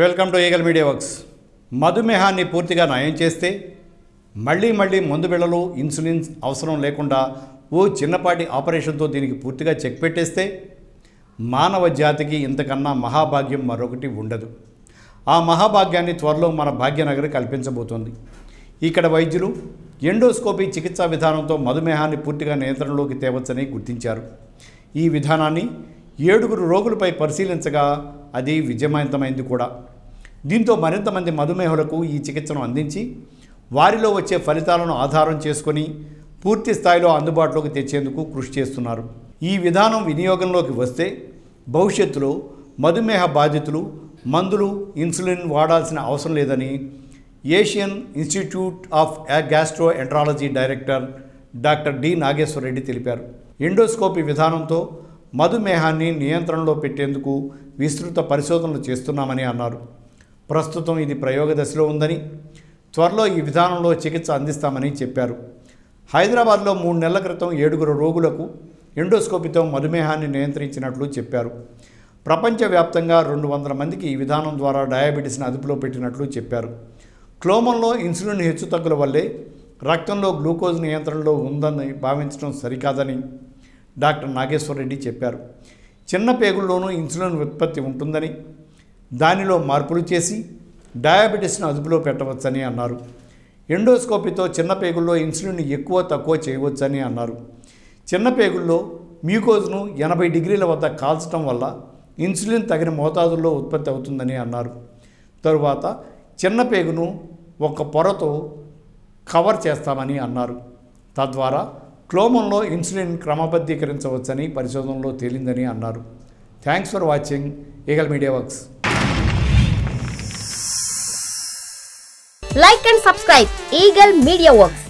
Welcome to eagle media works. మధుమేహాన్ని పూర్తిగా నయం చేస్తే మళ్ళీ మందు బిళ్ళలు ఇన్సులిన్ అవసరం లేకుండా ఓ చిన్నపాటి ఆపరేషన్తో దీనికి పూర్తిగా చెక్ పెట్టేస్తే మానవ జాతికి ఇంతకన్నా మహాభాగ్యం మరొకటి ఉండదు. ఆ మహాభాగ్యాన్ని త్వరలో మన భాగ్యనగర్ కల్పించబోతోంది. ఇక్కడ వైద్యులు ఎండోస్కోపీ చికిత్సా విధానంతో మధుమేహాన్ని పూర్తిగా నియంత్రణలోకి తేవచ్చని గుర్తించారు. ఈ విధానాన్ని 7 రోగులపై పరిశీలించగా అది విజయవంతమైంది కూడా. దీంతో మరింత మంది మధుమేహులకు ఈ చికిత్సను అందించి వారిలో వచ్చే ఫలితాలను ఆధారం చేసుకొని పూర్తి స్థాయిలో అందుబాటులోకి తెచ్చేందుకు కృషి చేస్తున్నారు. ఈ విధానం వినియోగంలోకి వస్తే భవిష్యత్తులో మధుమేహ బాధితులు మందులు ఇన్సులిన్ వాడాల్సిన అవసరం లేదని Asian Institute of Gastroenterology director doctor D Nageshwara Reddy తెలిపారు. ఎండోస్కోపీ విధానంతో మధుమేహాన్ని నియంత్రణలో పెట్టేందుకు విస్తృత పరిశోధనలు చేస్తున్నామని అన్నారు. ప్రస్తుతం ఇది ప్రయోగ దశలో ఉందని, త్వరలో ఈ విధానంలో చికిత్స అందిస్తామని చెప్పారు. హైదరాబాద్లో 3 నెలల క్రితం 7 రోగులకు ఎండోస్కోపీతో మధుమేహాన్ని నియంత్రించినట్లు చెప్పారు. ప్రపంచవ్యాప్తంగా 200 మందికి ఈ విధానం ద్వారా డయాబెటీస్ని అదుపులో పెట్టినట్లు చెప్పారు. క్లోమంలో ఇన్సులిన్ హెచ్చుతగ్గుల వల్లే రక్తంలో గ్లూకోజ్ నియంత్రణలో ఉందని భావించడం సరికాదని డాక్టర్ నాగేశ్వర రెడ్డి చెప్పారు. చిన్న పేగుల్లోనూ ఇన్సులిన్ ఉత్పత్తి ఉంటుందని, దానిలో మార్పులు చేసి డయాబెటీస్ను అదుపులో పెట్టవచ్చని అన్నారు. ఎండోస్కోపీతో చిన్న పేగుల్లో ఇన్సులిన్ ఎక్కువ తక్కువ చేయవచ్చని అన్నారు. చిన్న పేగుల్లో మ్యూకోజ్ను 80 డిగ్రీల వద్ద కాల్చడం వల్ల ఇన్సులిన్ తగిన మోతాదుల్లో ఉత్పత్తి అవుతుందని అన్నారు. తరువాత చిన్న పేగును ఒక పొరతో కవర్ చేస్తామని అన్నారు. తద్వారా క్లోమంలో ఇన్సులిన్ క్రమబద్ధీకరించవచ్చని పరిశోధనలో తేలిందని అన్నారు. Thanks for watching eagle media works. Like and subscribe Eagle Media Works.